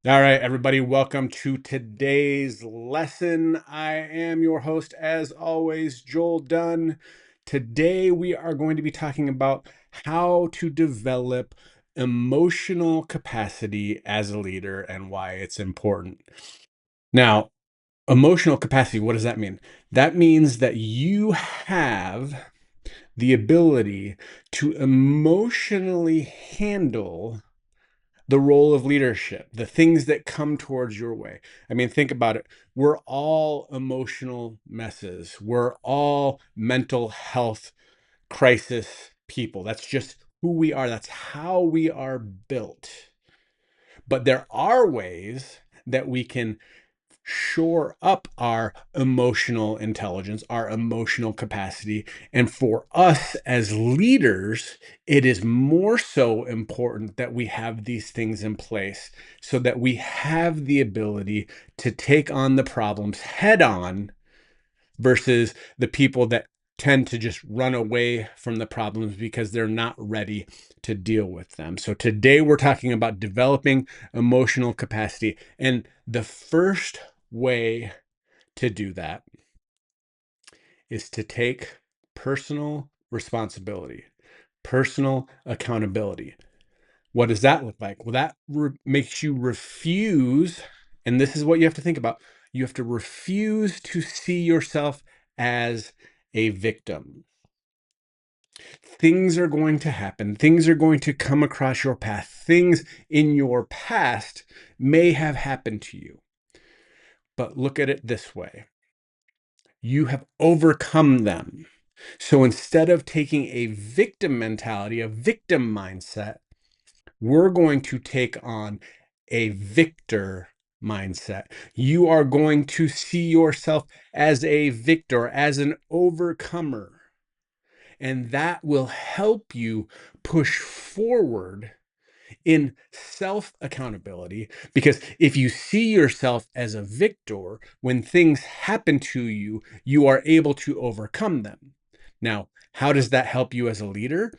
All right, everybody, welcome to today's lesson. I am your host, as always, Joel Dunn. Today, we are going to be talking about how to develop emotional capacity as a leader and why it's important. Now, emotional capacity, what does that mean? That means that you have the ability to emotionally handle the role of leadership, the things that come towards your way. I mean, think about it. We're all emotional messes. We're all mental health crisis people. That's just who we are. That's how we are built. But there are ways that we can shore up our emotional intelligence, our emotional capacity. And for us as leaders, it is more so important that we have these things in place so that we have the ability to take on the problems head on versus the people that tend to just run away from the problems because they're not ready to deal with them. So today we're talking about developing emotional capacity. And the first way to do that is to take personal responsibility, personal accountability. What does that look like? Well, that makes you refuse, and this is what you have to think about. You have to refuse to see yourself as a victim. Things are going to happen. Things are going to come across your path. Things in your past may have happened to you. But look at it this way. You have overcome them. So instead of taking a victim mentality, a victim mindset, we're going to take on a victor mindset. You are going to see yourself as a victor, as an overcomer. And that will help you push forward in self accountability. Because if you see yourself as a victor, when things happen to you, you are able to overcome them. Now, how does that help you as a leader?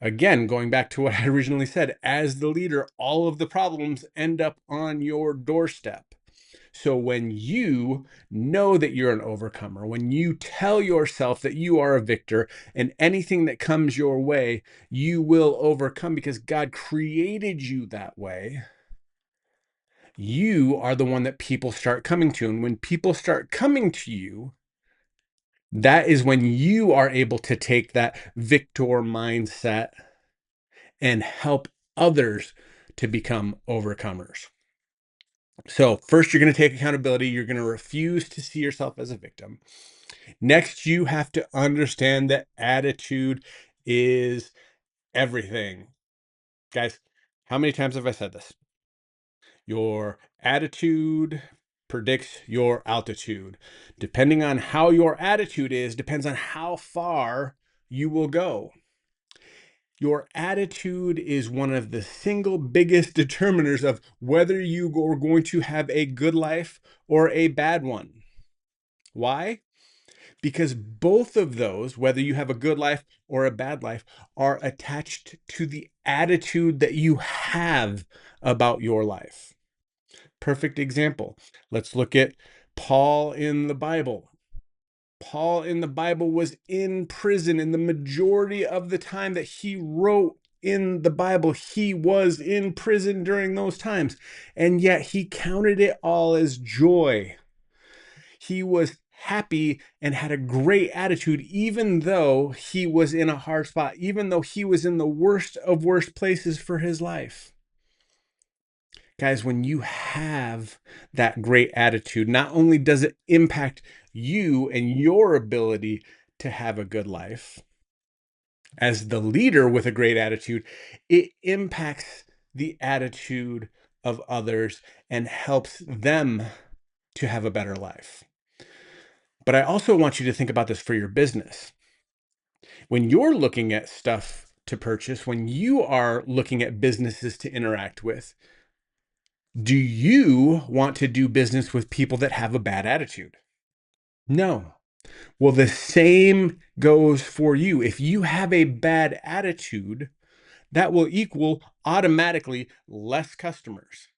Again, going back to what I originally said, as the leader, all of the problems end up on your doorstep. So when you know that you're an overcomer, when you tell yourself that you are a victor and anything that comes your way, you will overcome because God created you that way. You are the one that people start coming to. And when people start coming to you, that is when you are able to take that victor mindset and help others to become overcomers. So, first, you're going to take accountability. You're going to refuse to see yourself as a victim. Next, you have to understand that attitude is everything. Guys, how many times have I said this? Your attitude predicts your altitude. Depending on how your attitude is, depends on how far you will go. Your attitude is one of the single biggest determiners of whether you are going to have a good life or a bad one. Why? Because both of those, whether you have a good life or a bad life, are attached to the attitude that you have about your life. Perfect example. Let's look at Paul in the Bible. Paul in the Bible was in prison, and the majority of the time that he wrote in the Bible, he was in prison during those times. And yet he counted it all as joy. He was happy and had a great attitude, even though he was in a hard spot, even though he was in the worst of worst places for his life. Guys, when you have that great attitude, not only does it impact you and your ability to have a good life, as the leader with a great attitude, it impacts the attitude of others and helps them to have a better life. But I also want you to think about this for your business. When you're looking at stuff to purchase, when you are looking at businesses to interact with, do you want to do business with people that have a bad attitude? No. Well, the same goes for you. If you have a bad attitude, that will equal automatically less customers.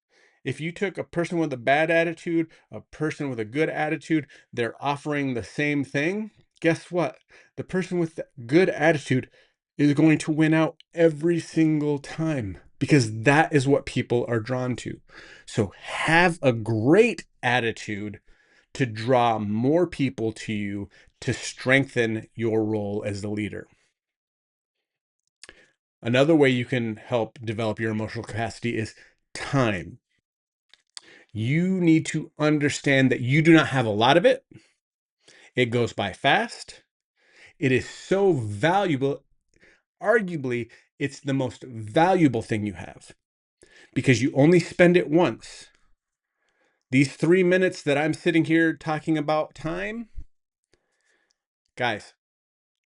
If you took a person with a bad attitude, a person with a good attitude, they're offering the same thing. Guess what? The person with the good attitude is going to win out every single time because that is what people are drawn to. So have a great attitude to draw more people to you to strengthen your role as the leader. Another way you can help develop your emotional capacity is time. You need to understand that you do not have a lot of it. It goes by fast. It is so valuable. Arguably, it's the most valuable thing you have because you only spend it once. These 3 minutes that I'm sitting here talking about time, guys,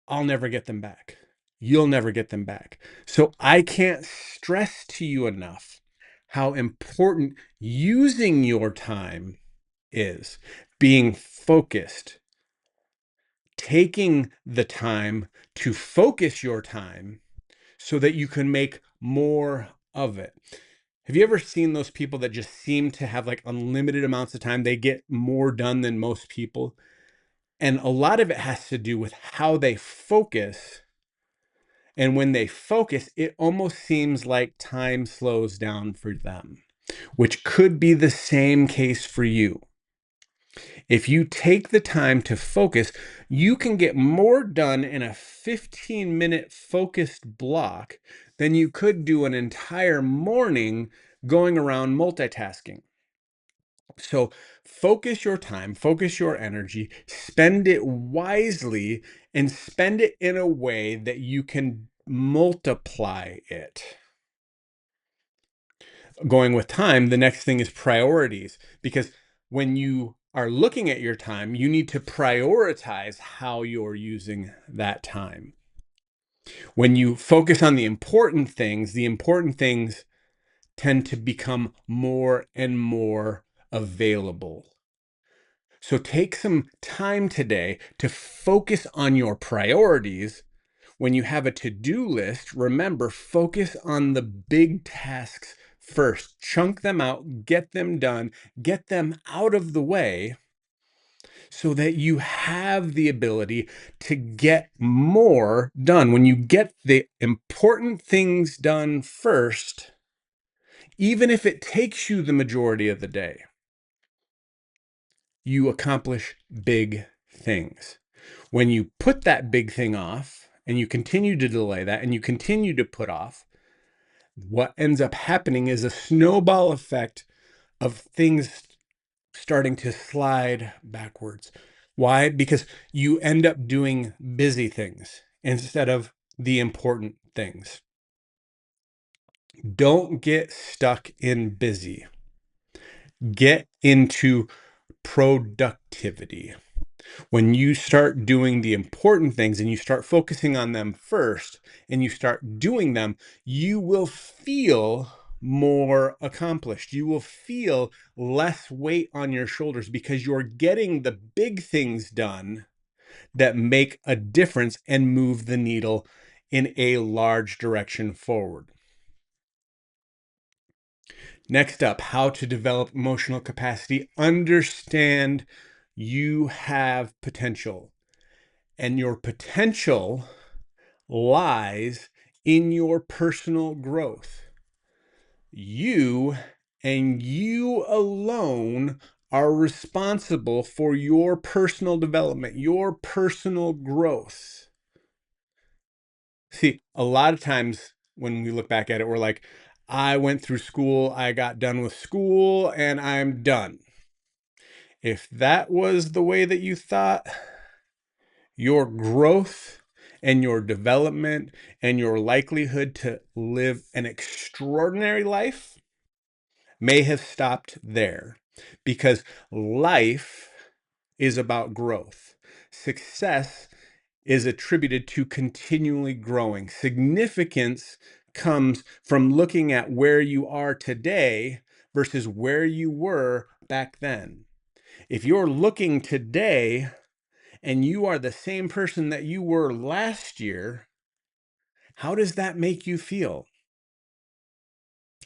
I'll never get them back. You'll never get them back. So I can't stress to you enough how important using your time is, being focused, taking the time to focus your time so that you can make more of it. Have you ever seen those people that just seem to have like unlimited amounts of time? They get more done than most people. And a lot of it has to do with how they focus. And when they focus, it almost seems like time slows down for them, which could be the same case for you. If you take the time to focus, you can get more done in a 15-minute focused block than you could do an entire morning going around multitasking. So focus your time, focus your energy, spend it wisely, and spend it in a way that you can multiply it. Going with time, the next thing is priorities, because when you are looking at your time, you need to prioritize how you're using that time. When you focus on the important things tend to become more and more available. So take some time today to focus on your priorities. When you have a to-do list, remember, focus on the big tasks first. Chunk them out, get them done, get them out of the way so that you have the ability to get more done. When you get the important things done first, even if it takes you the majority of the day, you accomplish big things. When you put that big thing off and you continue to delay that and you continue to put off, what ends up happening is a snowball effect of things starting to slide backwards. Why? Because you end up doing busy things instead of the important things. Don't get stuck in busy. Get into productivity. When you start doing the important things and you start focusing on them first and you start doing them, you will feel more accomplished. You will feel less weight on your shoulders because you're getting the big things done that make a difference and move the needle in a large direction forward. Next up, how to develop emotional capacity. Understand you have potential. And your potential lies in your personal growth. You and you alone are responsible for your personal development, your personal growth. See, a lot of times when we look back at it, we're like, I went through school, I got done with school, and I'm done. If that was the way that you thought, your growth and your development and your likelihood to live an extraordinary life may have stopped there because life is about growth. Success is attributed to continually growing. Significance comes from looking at where you are today versus where you were back then. If you're looking today and you are the same person that you were last year, how does that make you feel?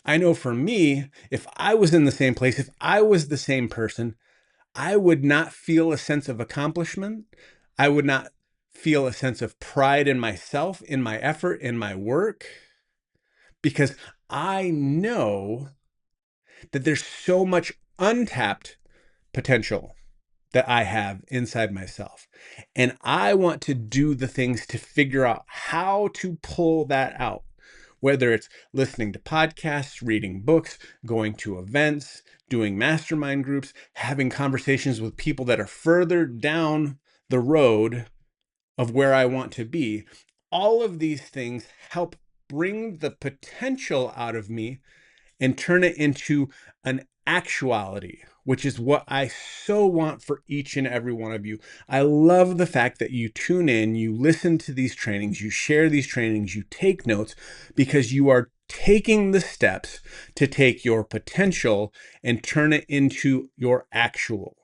I know for me, if I was in the same place, if I was the same person, I would not feel a sense of accomplishment. I would not feel a sense of pride in myself, in my effort, in my work, because I know that there's so much untapped potential that I have inside myself. And I want to do the things to figure out how to pull that out, whether it's listening to podcasts, reading books, going to events, doing mastermind groups, having conversations with people that are further down the road of where I want to be. All of these things help bring the potential out of me and turn it into an actuality, which is what I so want for each and every one of you. I love the fact that you tune in, you listen to these trainings, you share these trainings, you take notes, because you are taking the steps to take your potential and turn it into your actual.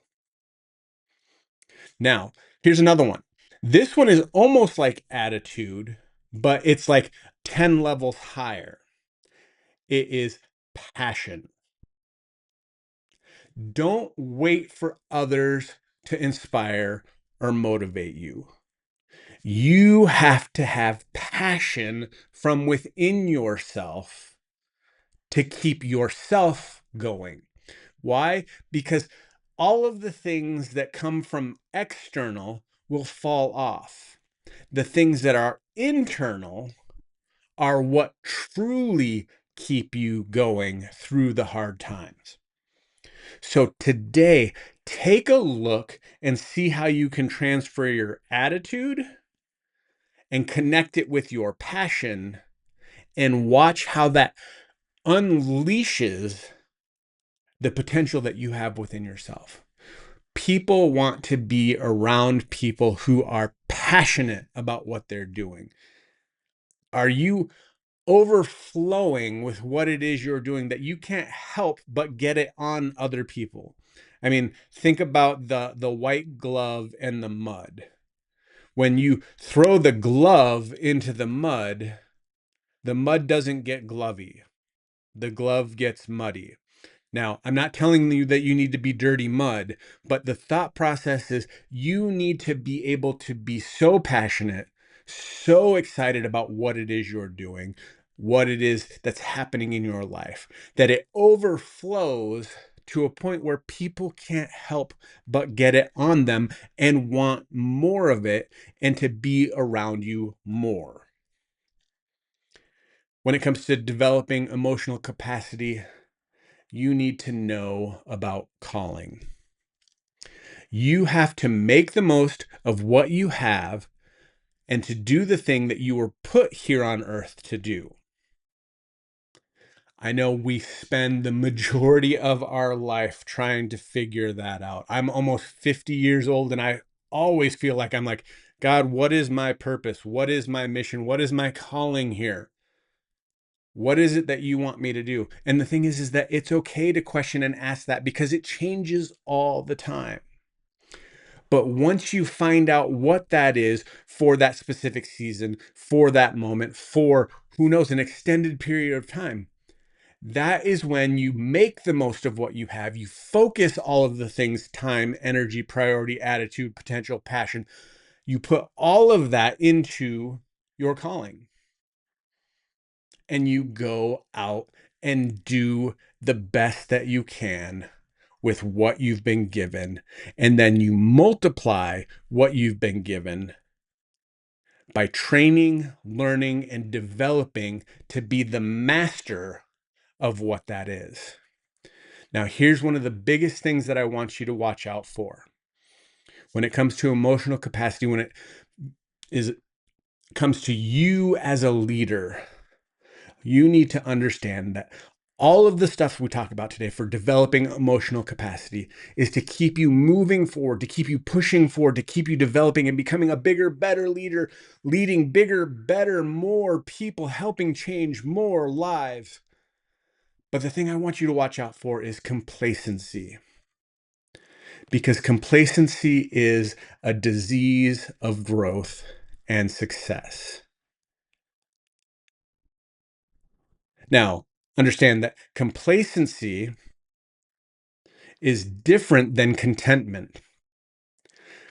Now, here's another one. This one is almost like attitude, but it's like 10 levels higher. It is passion. Don't wait for others to inspire or motivate you. You have to have passion from within yourself to keep yourself going. Why? Because all of the things that come from external will fall off. The things that are internal are what truly keep you going through the hard times. So today, take a look and see how you can transfer your attitude and connect it with your passion and watch how that unleashes the potential that you have within yourself. People want to be around people who are passionate about what they're doing. Are you overflowing with what it is you're doing that you can't help but get it on other people? I mean, think about the white glove and the mud. When you throw the glove into the mud doesn't get glovy. The glove gets muddy. Now, I'm not telling you that you need to be dirty mud, but the thought process is you need to be able to be so passionate, so excited about what it is you're doing, what it is that's happening in your life, that it overflows to a point where people can't help but get it on them and want more of it and to be around you more. When it comes to developing emotional capacity, you need to know about calling. You have to make the most of what you have and to do the thing that you were put here on earth to do. I know we spend the majority of our life trying to figure that out. I'm almost 50 years old and I always feel like I'm like, God, what is my purpose? What is my mission? What is my calling here? What is it that you want me to do? And the thing is that it's okay to question and ask that because it changes all the time. But once you find out what that is for that specific season, for that moment, for who knows, an extended period of time, that is when you make the most of what you have. You focus all of the things: time, energy, priority, attitude, potential, passion. You put all of that into your calling and you go out and do the best that you can with what you've been given. And then you multiply what you've been given by training, learning, and developing to be the master of what that is. Now, here's one of the biggest things that I want you to watch out for. When it comes to emotional capacity, when it is comes to you as a leader, you need to understand that all of the stuff we talk about today for developing emotional capacity is to keep you moving forward, to keep you pushing forward, to keep you developing and becoming a bigger, better leader, leading bigger, better, more people, helping change more lives. But the thing I want you to watch out for is complacency, because complacency is a disease of growth and success. Now, Understand that complacency is different than contentment.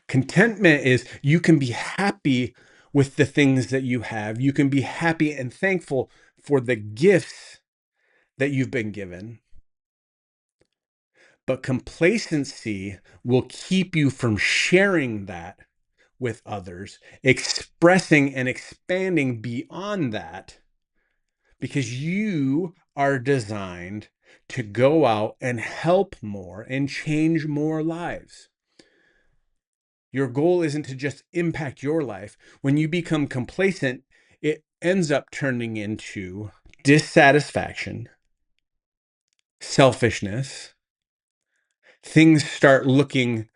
Contentment is you can be happy with the things that you have. You can be happy and thankful for the gifts that you've been given. But complacency will keep you from sharing that with others, expressing and expanding beyond that, because you are designed to go out and help more and change more lives. Your goal isn't to just impact your life. When you become complacent, it ends up turning into dissatisfaction, selfishness. Things start looking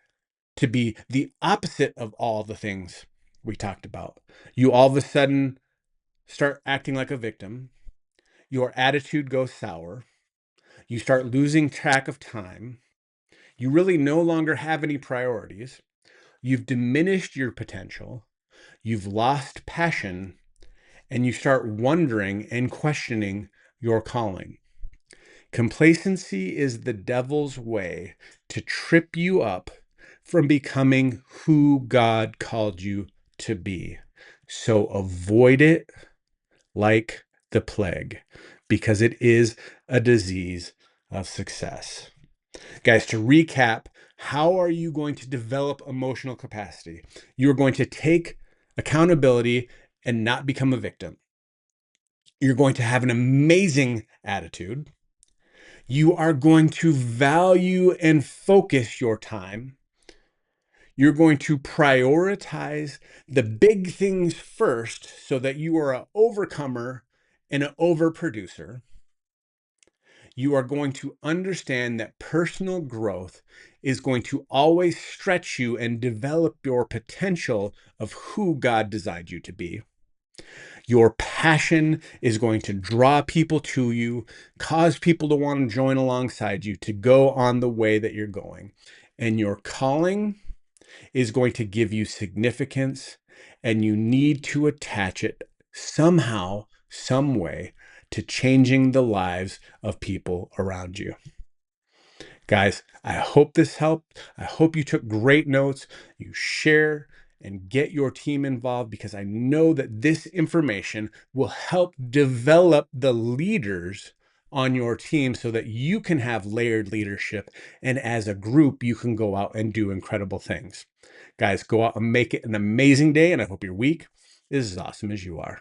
to be the opposite of all the things we talked about. You all of a sudden start acting like a victim. Your attitude goes sour. You start losing track of time. You really no longer have any priorities. You've diminished your potential. You've lost passion, and you start wondering and questioning your calling. Complacency is the devil's way to trip you up from becoming who God called you to be. So avoid it like the plague, because it is a disease of success. Guys, to recap, how are you going to develop emotional capacity? You're going to take accountability and not become a victim. You're going to have an amazing attitude. You are going to value and focus your time. You're going to prioritize the big things first so that you are an overcomer and an overproducer. You are going to understand that personal growth is going to always stretch you and develop your potential of who God designed you to be. Your passion is going to draw people to you, cause people to want to join alongside you to go on the way that you're going. And your calling is going to give you significance, and you need to attach it somehow, some way, to changing the lives of people around you. Guys, I hope this helped. I hope you took great notes. You share and get your team involved, because I know that this information will help develop the leaders on your team so that you can have layered leadership. And as a group, you can go out and do incredible things. Guys, go out and make it an amazing day. And I hope your week is as awesome as you are.